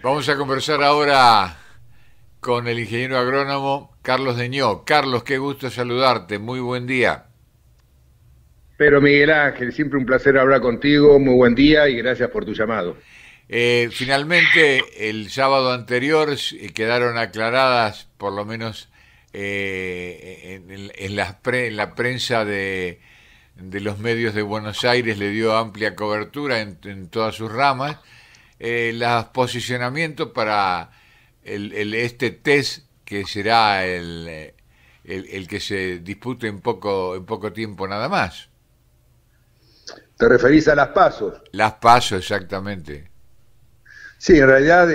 Vamos a conversar ahora con el ingeniero agrónomo Carlos Deñó. Carlos, qué gusto saludarte. Muy buen día. Pero Miguel Ángel, siempre un placer hablar contigo, muy buen día y gracias por tu llamado. Finalmente, el sábado anterior quedaron aclaradas, por lo menos en la prensa de los medios de Buenos Aires, le dio amplia cobertura en todas sus ramas, los posicionamientos para este test que será el que se dispute en poco tiempo nada más. ¿Te referís a las pasos? Las paso exactamente. Sí, en realidad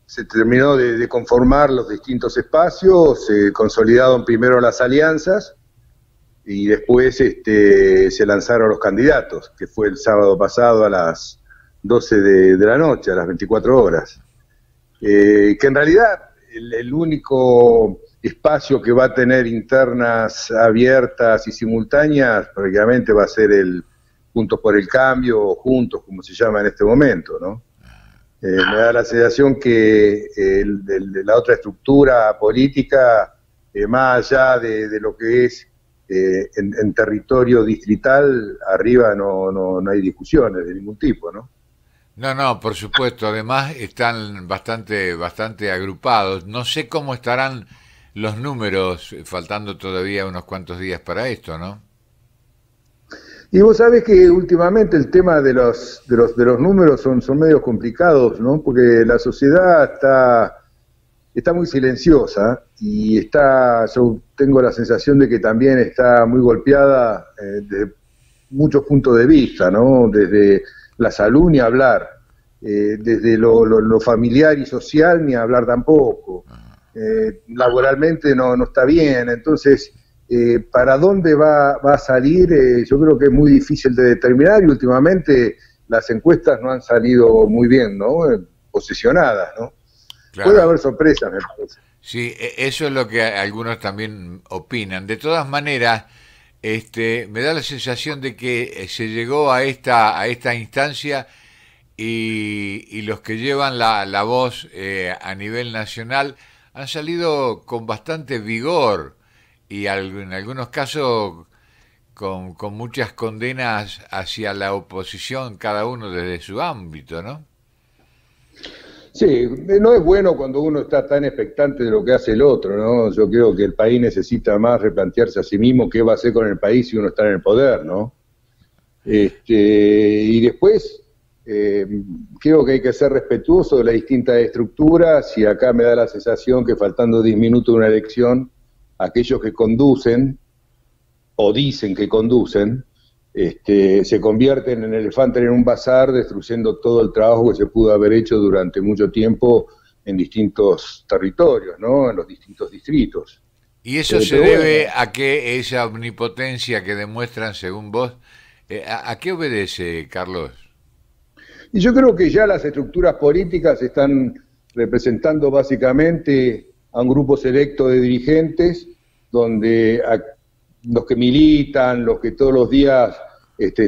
se terminó de conformar los distintos espacios, se consolidaron primero las alianzas y después se lanzaron los candidatos, que fue el sábado pasado a las 12 de la noche, a las 24 horas. Que en realidad el único espacio que va a tener internas abiertas y simultáneas prácticamente va a ser el Juntos por el Cambio, o Juntos, como se llama en este momento, ¿no? Me da la sensación que la otra estructura política, más allá de lo que es en territorio distrital, arriba no hay discusiones de ningún tipo, ¿no? No, no, por supuesto. Además están bastante agrupados. No sé cómo estarán los números, faltando todavía unos cuantos días para esto, ¿no? Y vos sabés que últimamente el tema de los números son medios complicados, ¿no? Porque la sociedad está muy silenciosa y yo tengo la sensación de que también está muy golpeada desde muchos puntos de vista, ¿no? Desde la salud ni hablar, desde lo familiar y social ni hablar tampoco. Laboralmente no está bien, entonces para dónde va a salir, yo creo que es muy difícil de determinar y últimamente las encuestas no han salido muy bien, ¿no? Posicionadas, ¿no? Puede Claro. haber sorpresas, me parece. Sí, eso es lo que algunos también opinan. De todas maneras, me da la sensación de que se llegó a esta instancia y los que llevan la voz a nivel nacional han salido con bastante vigor y en algunos casos con muchas condenas hacia la oposición, cada uno desde su ámbito, ¿no? Sí, no es bueno cuando uno está tan expectante de lo que hace el otro, ¿no? Yo creo que el país necesita más replantearse a sí mismo qué va a hacer con el país si uno está en el poder, ¿no? Y después, eh, creo que hay que ser respetuoso de las distintas estructuras y acá me da la sensación que faltando 10 minutos de una elección, aquellos que conducen o dicen que conducen, se convierten en elefantes en un bazar, destruyendo todo el trabajo que se pudo haber hecho durante mucho tiempo en distintos territorios, ¿no? En los distintos distritos. Y eso se Pero debe bueno, a que esa omnipotencia que demuestran, según vos, a qué obedece, Carlos? y yo creo que ya las estructuras políticas están representando básicamente a un grupo selecto de dirigentes, donde los que militan, los que todos los días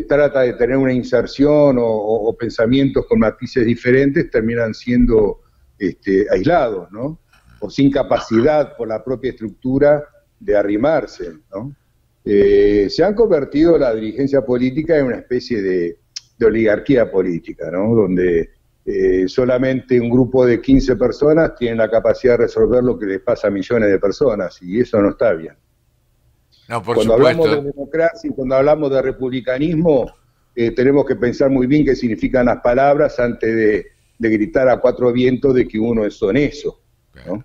trata de tener una inserción o pensamientos con matices diferentes, terminan siendo aislados, ¿no? O sin capacidad por la propia estructura de arrimarse, ¿no? Se han convertido la dirigencia política en una especie de oligarquía política, ¿no? Donde solamente un grupo de 15 personas tiene la capacidad de resolver lo que les pasa a millones de personas, y eso no está bien. No, por Cuando hablamos de supuesto. democracia y cuando hablamos de republicanismo, tenemos que pensar muy bien qué significan las palabras antes de gritar a cuatro vientos de que uno es honesto, ¿no?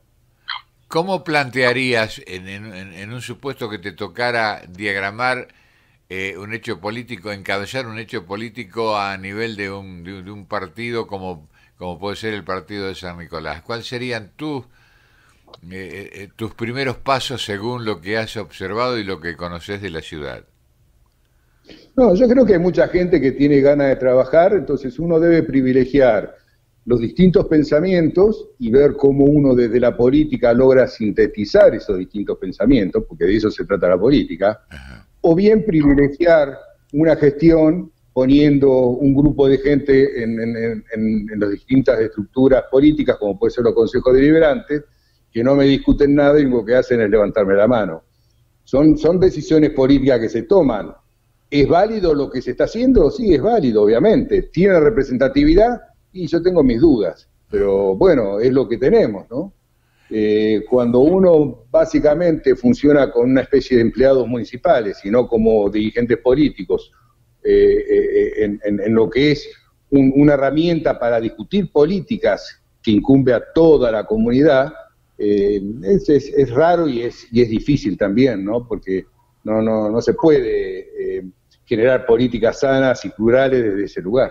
¿Cómo plantearías en un supuesto que te tocara diagramar un hecho político, encabezar un hecho político a nivel de un partido como puede ser el partido de San Nicolás? ¿Cuáles serían tus primeros pasos según lo que has observado y lo que conoces de la ciudad? No, yo creo que hay mucha gente que tiene ganas de trabajar, entonces uno debe privilegiar los distintos pensamientos y ver cómo uno desde la política logra sintetizar esos distintos pensamientos, porque de eso se trata la política, Ajá. o bien privilegiar una gestión poniendo un grupo de gente en las distintas estructuras políticas, como puede ser los consejos deliberantes, que no me discuten nada y lo que hacen es levantarme la mano. Son decisiones políticas que se toman. ¿Es válido lo que se está haciendo? Sí, es válido, obviamente. ¿Tiene representatividad? Y yo tengo mis dudas, pero bueno, es lo que tenemos, ¿no? Cuando uno básicamente funciona con una especie de empleados municipales y no como dirigentes políticos, en lo que es una herramienta para discutir políticas que incumbe a toda la comunidad, es raro y es difícil también, ¿no? Porque no se puede generar políticas sanas y plurales desde ese lugar.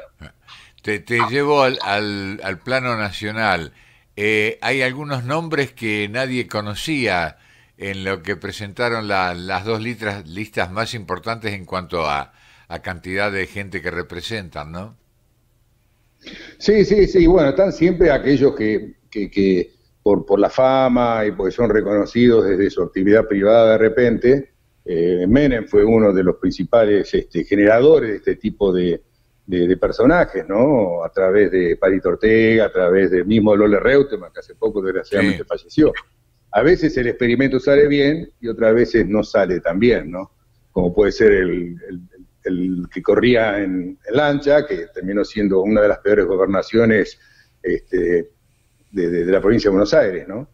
Te llevo al plano nacional. Hay algunos nombres que nadie conocía en lo que presentaron las dos listas más importantes en cuanto a cantidad de gente que representan, ¿no? Sí, bueno, están siempre aquellos que por la fama y porque son reconocidos desde su actividad privada de repente. Menem fue uno de los principales generadores de este tipo de personajes, ¿no? A través de Palito Ortega, a través del mismo Lole Reutemann, que hace poco desgraciadamente falleció. A veces el experimento sale bien y otras veces no sale tan bien, ¿no? Como puede ser el que corría en lancha, que terminó siendo una de las peores gobernaciones de la provincia de Buenos Aires, ¿no?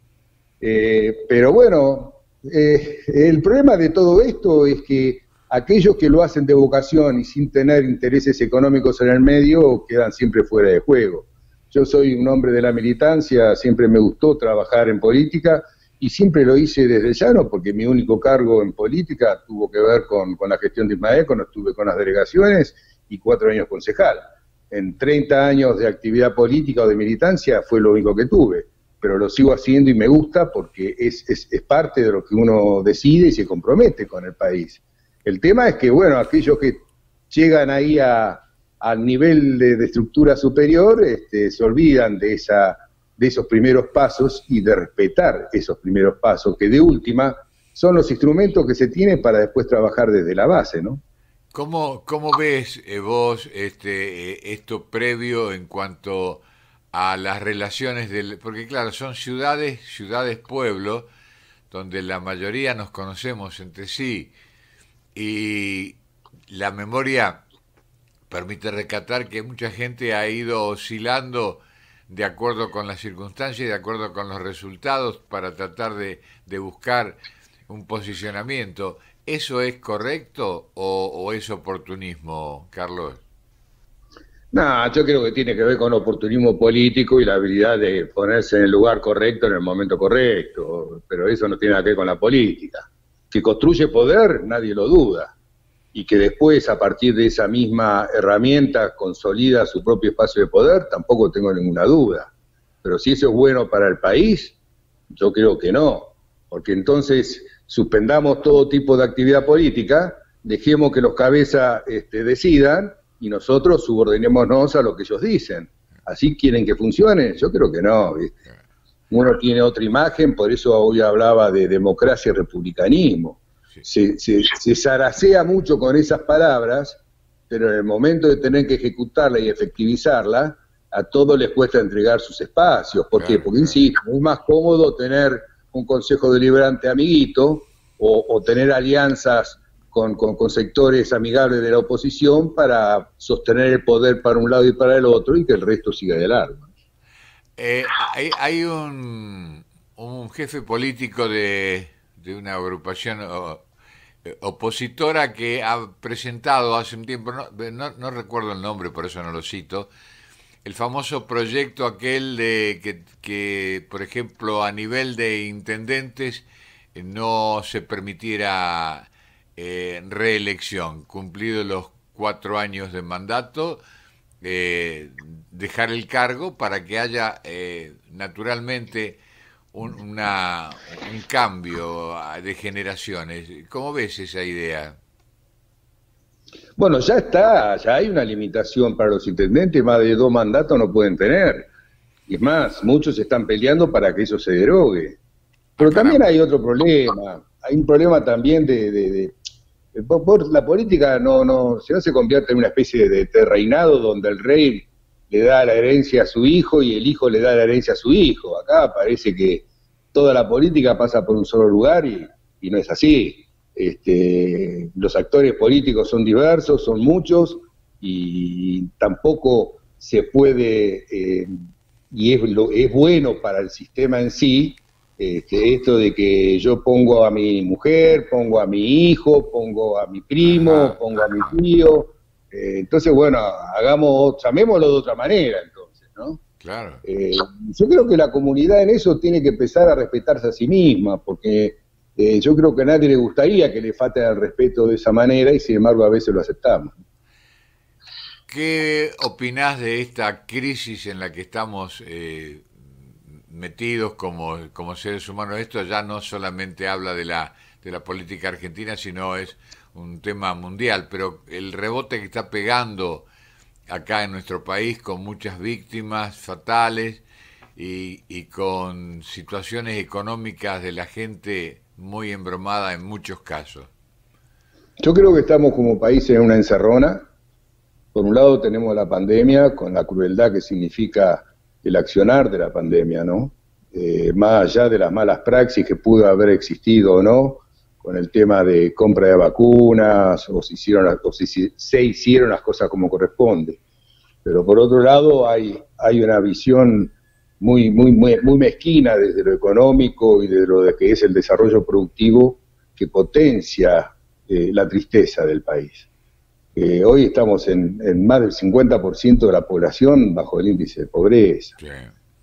Pero bueno, el problema de todo esto es que aquellos que lo hacen de vocación y sin tener intereses económicos en el medio quedan siempre fuera de juego. Yo soy un hombre de la militancia, siempre me gustó trabajar en política y siempre lo hice desde llano porque mi único cargo en política tuvo que ver con la gestión de Ismael, cuando estuve con las delegaciones y 4 años concejal. En 30 años de actividad política o de militancia fue lo único que tuve, pero lo sigo haciendo y me gusta porque es parte de lo que uno decide y se compromete con el país. El tema es que, bueno, aquellos que llegan ahí al nivel de estructura superior se olvidan de esos primeros pasos y de respetar esos primeros pasos, que de última son los instrumentos que se tienen para después trabajar desde la base, ¿no? ¿Cómo ves vos esto previo en cuanto a las relaciones porque claro, son ciudades, pueblo, donde la mayoría nos conocemos entre sí, y la memoria permite rescatar que mucha gente ha ido oscilando de acuerdo con las circunstancias y de acuerdo con los resultados para tratar de buscar un posicionamiento. ¿Eso es correcto o es oportunismo, Carlos? No, yo creo que tiene que ver con oportunismo político y la habilidad de ponerse en el lugar correcto en el momento correcto, pero eso no tiene nada que ver con la política. Que construye poder, nadie lo duda, y que después a partir de esa misma herramienta consolida su propio espacio de poder, tampoco tengo ninguna duda. Pero si eso es bueno para el país, yo creo que no, porque entonces suspendamos todo tipo de actividad política, dejemos que los cabezas decidan y nosotros subordinémonos a lo que ellos dicen. ¿Así quieren que funcione? Yo creo que no, ¿viste? Uno tiene otra imagen, por eso hoy hablaba de democracia y republicanismo. Se zaracea mucho con esas palabras, pero en el momento de tener que ejecutarla y efectivizarla, a todos les cuesta entregar sus espacios. ¿Por qué? Porque, insisto, es más cómodo tener un consejo deliberante amiguito o tener alianzas con sectores amigables de la oposición para sostener el poder para un lado y para el otro y que el resto siga de largo. Hay un jefe político de una agrupación opositora que ha presentado hace un tiempo, no recuerdo el nombre, por eso no lo cito, el famoso proyecto aquel de que, por ejemplo, a nivel de intendentes no se permitiera reelección, cumplidos los 4 años de mandato, dejar el cargo para que haya naturalmente un cambio de generaciones. ¿Cómo ves esa idea? Bueno, ya hay una limitación para los intendentes, más de 2 mandatos no pueden tener. Y es más, muchos están peleando para que eso se derogue. Pero también hay otro problema, hay un problema también La política si no se convierte en una especie de reinado donde el rey le da la herencia a su hijo y el hijo le da la herencia a su hijo. Acá parece que toda la política pasa por un solo lugar y no es así. Los actores políticos son diversos, son muchos, y tampoco se puede, y es bueno para el sistema en sí, esto de que yo pongo a mi mujer, pongo a mi hijo, pongo a mi primo, pongo a mi tío, entonces bueno, llamémoslo de otra manera entonces, ¿no? Claro. Yo creo que la comunidad en eso tiene que empezar a respetarse a sí misma, porque yo creo que a nadie le gustaría que le falten al respeto de esa manera, y sin embargo a veces lo aceptamos. ¿Qué opinás de esta crisis en la que estamos metidos como seres humanos? Esto ya no solamente habla de la política argentina, sino es un tema mundial, pero el rebote que está pegando acá en nuestro país, con muchas víctimas fatales y con situaciones económicas de la gente muy embromada en muchos casos. Yo creo que estamos como país en una encerrona. Por un lado tenemos la pandemia, con la crueldad que significa el accionar de la pandemia, ¿no? Más allá de las malas praxis que pudo haber existido o no, con el tema de compra de vacunas, o si se hicieron las cosas como corresponde. Pero por otro lado hay una visión muy mezquina desde lo económico y desde lo de que es el desarrollo productivo, que potencia la tristeza del país. Hoy estamos en más del 50% de la población bajo el índice de pobreza. Sí.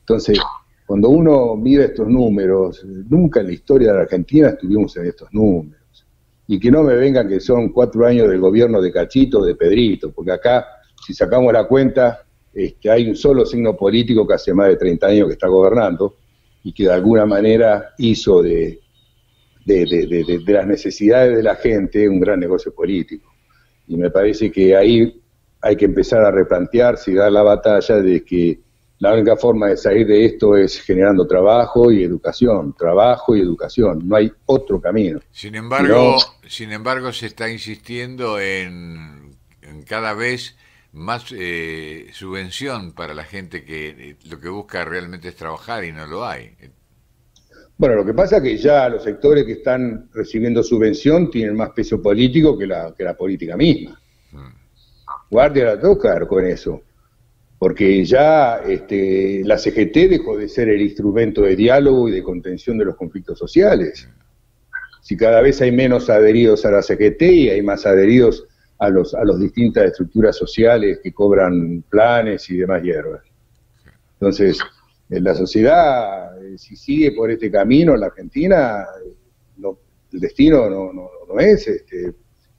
Entonces, cuando uno mira estos números, nunca en la historia de la Argentina estuvimos en estos números. Y que no me vengan que son 4 años del gobierno de Cachito o de Pedrito, porque acá, si sacamos la cuenta, hay un solo signo político que hace más de 30 años que está gobernando, y que de alguna manera hizo de las necesidades de la gente un gran negocio político. Y me parece que ahí hay que empezar a replantearse y dar la batalla de que la única forma de salir de esto es generando trabajo y educación, no hay otro camino. Sin embargo, se está insistiendo en cada vez más subvención para la gente que lo que busca realmente es trabajar y no lo hay. Bueno, lo que pasa es que ya los sectores que están recibiendo subvención tienen más peso político que la política misma. Guardia la toca con eso, porque ya la CGT dejó de ser el instrumento de diálogo y de contención de los conflictos sociales. Si cada vez hay menos adheridos a la CGT y hay más adheridos a las distintas estructuras sociales que cobran planes y demás hierbas. Entonces, la sociedad, si sigue por este camino en la Argentina, el destino no es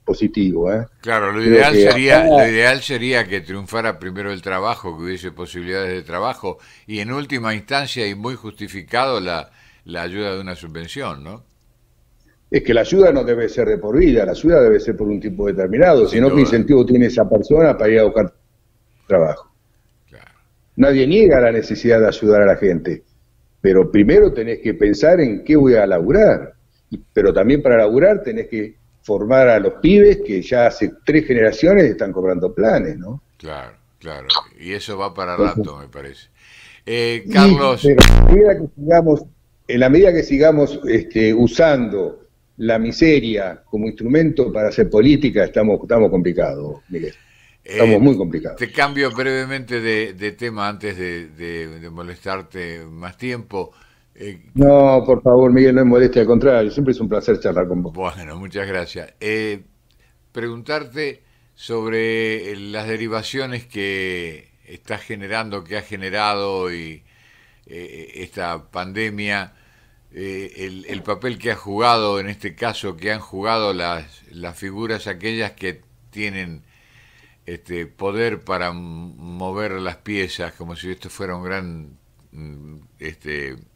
positivo. Claro, lo ideal sería que triunfara primero el trabajo, que hubiese posibilidades de trabajo, y en última instancia, y muy justificado, la ayuda de una subvención, ¿no? Es que la ayuda no debe ser de por vida, la ayuda debe ser por un tiempo determinado, sino ¿qué incentivo tiene esa persona para ir a buscar trabajo? Claro. Nadie niega la necesidad de ayudar a la gente, pero primero tenés que pensar en qué voy a laburar, pero también para laburar tenés que formar a los pibes que ya hace 3 generaciones están cobrando planes, ¿no? Claro, y eso va para rato, me parece. Carlos... Pero en la medida que sigamos usando la miseria como instrumento para hacer política, estamos complicados, Miguel. Estamos muy complicados. Te cambio brevemente de tema antes de molestarte más tiempo. No, por favor, Miguel, no es molestia, al contrario, siempre es un placer charlar con vos. Bueno, muchas gracias. Preguntarte sobre las derivaciones que está generando, que ha generado esta pandemia, el papel que ha jugado, en este caso, que han jugado las figuras aquellas que tienen poder para mover las piezas, como si esto fuera un gran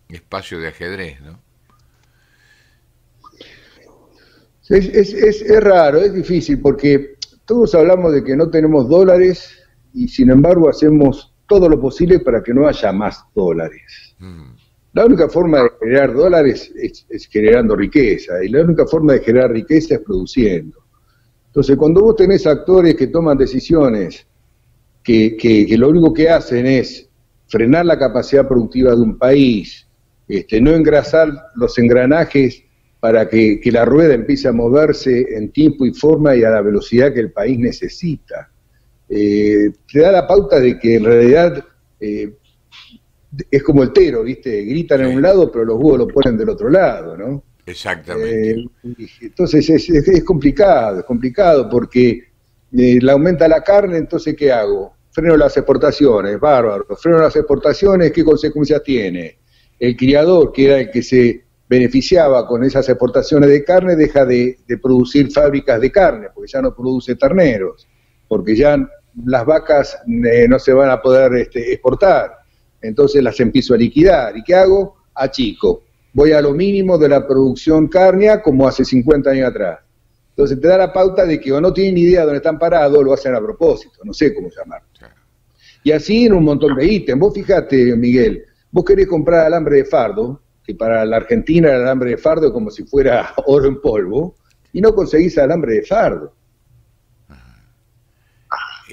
espacio de ajedrez, ¿no? Es raro, es difícil, porque todos hablamos de que no tenemos dólares y sin embargo hacemos todo lo posible para que no haya más dólares. La única forma de generar dólares es generando riqueza, y la única forma de generar riqueza es produciendo. Entonces, cuando vos tenés actores que toman decisiones que lo único que hacen es frenar la capacidad productiva de un país, no engrasar los engranajes para que la rueda empiece a moverse en tiempo y forma y a la velocidad que el país necesita, te da la pauta de que en realidad es como el tero, ¿viste? Gritan en un lado, pero los búhos lo ponen del otro lado, ¿no? Exactamente. Entonces es complicado porque le aumenta la carne, entonces ¿qué hago? Freno las exportaciones, bárbaro. Freno las exportaciones, ¿qué consecuencias tiene? El criador, que era el que se beneficiaba con esas exportaciones de carne, deja de producir fábricas de carne, porque ya no produce terneros, porque ya las vacas no se van a poder exportar, entonces las empiezo a liquidar. ¿Y qué hago? Achico. Voy a lo mínimo de la producción cárnea como hace 50 años atrás. Entonces te da la pauta de que o no tienen idea de dónde están parados o lo hacen a propósito, no sé cómo llamarlo. Y así en un montón de ítems. Vos fijate, Miguel, vos querés comprar alambre de fardo, que para la Argentina el alambre de fardo es como si fuera oro en polvo, y no conseguís alambre de fardo.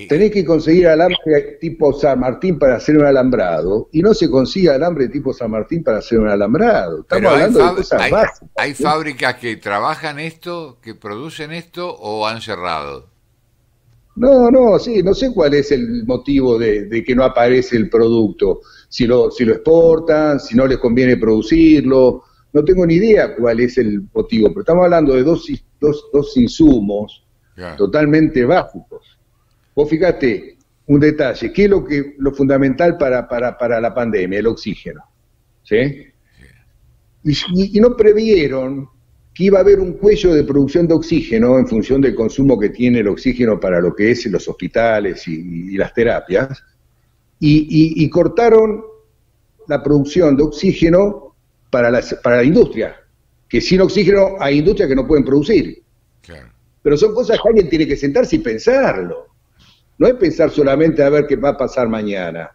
Tenés que conseguir alambre tipo San Martín para hacer un alambrado, y no se consigue alambre tipo San Martín para hacer un alambrado. Estamos hablando de cosas básicas. ¿Hay fábricas que trabajan esto, que producen esto, o han cerrado? No, sí, no sé cuál es el motivo de que no aparece el producto. Si lo exportan, si no les conviene producirlo, no tengo ni idea cuál es el motivo, pero estamos hablando de dos insumos totalmente básicos. Vos fíjate, un detalle, ¿qué es lo fundamental para la pandemia? El oxígeno, ¿sí? Y no previeron que iba a haber un cuello de producción de oxígeno en función del consumo que tiene el oxígeno para lo que es en los hospitales y las terapias, y cortaron la producción de oxígeno para la industria, que sin oxígeno hay industrias que no pueden producir. Claro. Pero son cosas que alguien tiene que sentarse y pensarlo. No es pensar solamente a ver qué va a pasar mañana.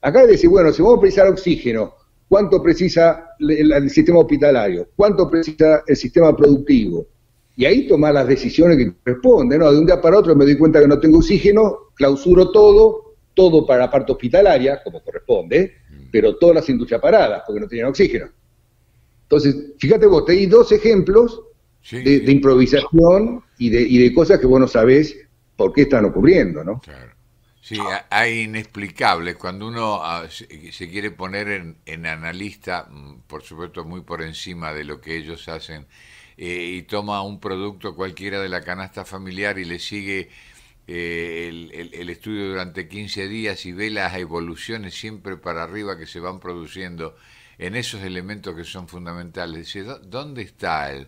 Acá es decir, bueno, si vamos a precisar oxígeno, ¿cuánto precisa el sistema hospitalario? ¿Cuánto precisa el sistema productivo? Y ahí tomar las decisiones que corresponden, ¿no? De un día para otro me doy cuenta que no tengo oxígeno, clausuro todo para la parte hospitalaria, como corresponde, pero todas las industrias paradas, porque no tenían oxígeno. Entonces, fíjate vos, te di dos ejemplos de improvisación y de cosas que vos no sabés por qué están ocurriendo, ¿no? Claro. Sí, hay inexplicables. Cuando uno se quiere poner en analista, por supuesto muy por encima de lo que ellos hacen, y toma un producto cualquiera de la canasta familiar y le sigue el estudio durante 15 días y ve las evoluciones siempre para arriba que se van produciendo en esos elementos que son fundamentales. Dice, ¿dónde está el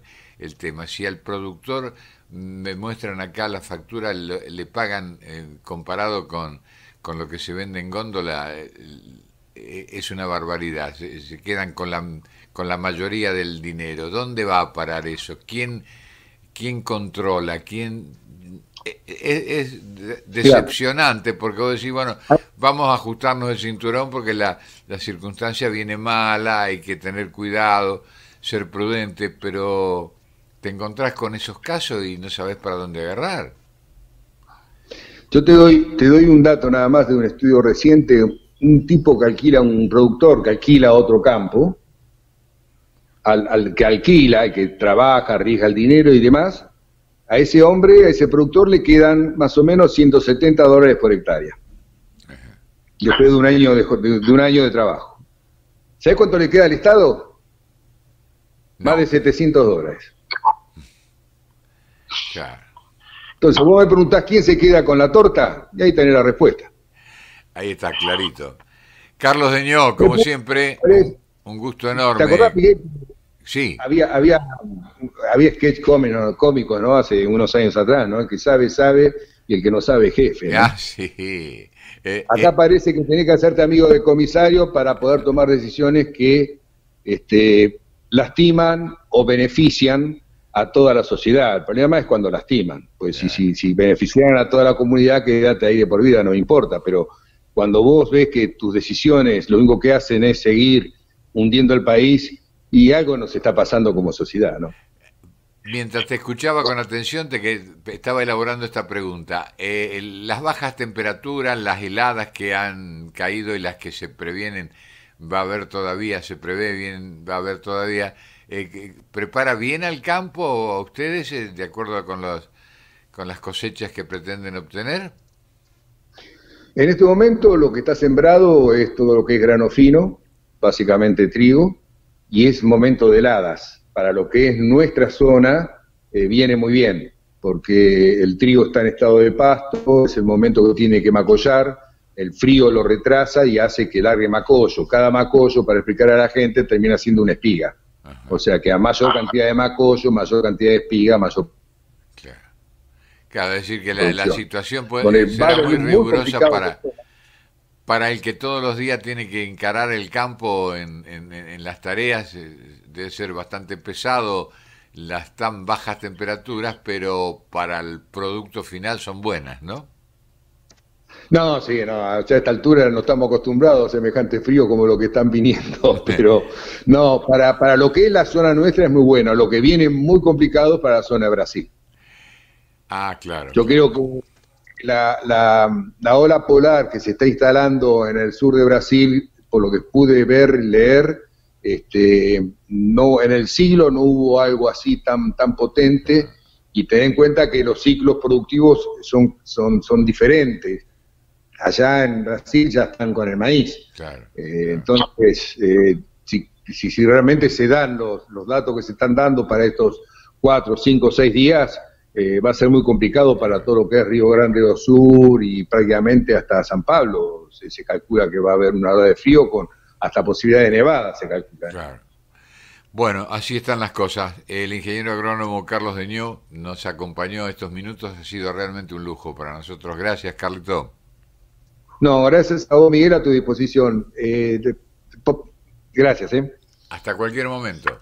tema? Si al productor me muestran acá la factura, le pagan comparado con lo que se vende en góndola, es una barbaridad. Se quedan con la mayoría del dinero. ¿Dónde va a parar eso? ¿Quién controla? ¿Quién? Es decepcionante, porque vos decís, bueno, vamos a ajustarnos el cinturón porque la circunstancia viene mala, hay que tener cuidado, ser prudente, pero te encontrás con esos casos y no sabés para dónde agarrar. Yo te doy un dato nada más de un estudio reciente. Un tipo que alquila, un productor que alquila otro campo, al que alquila, al que trabaja, arriesga el dinero y demás, a ese hombre, a ese productor le quedan más o menos $170 por hectárea, después de un año de trabajo. ¿Sabés cuánto le queda al Estado? No. Más de $700. Claro. Entonces vos me preguntás quién se queda con la torta, y ahí tenés la respuesta. Ahí está, clarito. Carlos Deñó, como siempre, un gusto enorme. ¿Te acordás, Miguel? Sí. Había sketch cómicos, ¿no? Hace unos años atrás, ¿no? El que sabe, y el que no sabe, jefe, ¿no? Ah, sí. Acá parece que tenés que hacerte amigo del comisario para poder tomar decisiones que lastiman o benefician a toda la sociedad. El problema es cuando lastiman, pues si beneficiaran a toda la comunidad, quédate ahí de por vida, no me importa, pero cuando vos ves que tus decisiones lo único que hacen es seguir hundiendo el país, y algo nos está pasando como sociedad, ¿no? Mientras te escuchaba con atención, que estaba elaborando esta pregunta. Las bajas temperaturas, las heladas que han caído y las que se previenen, va a haber todavía, se prevé bien, va a haber todavía. ¿Prepara bien al campo a ustedes de acuerdo con las cosechas que pretenden obtener? En este momento lo que está sembrado es todo lo que es grano fino, básicamente trigo, y es momento de heladas. Para lo que es nuestra zona, viene muy bien, porque el trigo está en estado de pasto, es el momento que tiene que macollar, el frío lo retrasa y hace que largue macollo. Cada macollo, para explicar a la gente, termina siendo una espiga. Ajá, O sea que a mayor cantidad de macollo, mayor cantidad de espiga, mayor claro. Claro, es decir que la producción. situación Con puede, el será barro muy es muy rigurosa complicado. para el que todos los días tiene que encarar el campo en las tareas. Debe ser bastante pesado las tan bajas temperaturas, pero para el producto final son buenas, ¿no? No, sí, no, a esta altura no estamos acostumbrados a semejante frío como lo que están viniendo, pero no, para lo que es la zona nuestra es muy bueno, lo que viene muy complicado para la zona de Brasil. Ah, claro, Yo claro. creo que la ola polar que se está instalando en el sur de Brasil, por lo que pude ver y leer, no, en el siglo no hubo algo así tan potente, Ajá, y ten en cuenta que los ciclos productivos son diferentes. Allá en Brasil ya están con el maíz. claro, claro. Entonces, si realmente se dan los datos que se están dando para estos 4, 5, 6 días, va a ser muy complicado para todo lo que es Río Grande do Sur y prácticamente hasta San Pablo. Se calcula que va a haber una hora de frío con hasta posibilidad de nevada, se calcula. Claro. Bueno, así están las cosas. El ingeniero agrónomo Carlos Deñó nos acompañó estos minutos. Ha sido realmente un lujo para nosotros. Gracias, Carlito. No, gracias a vos, Miguel, a tu disposición. Gracias, ¿eh? Hasta cualquier momento.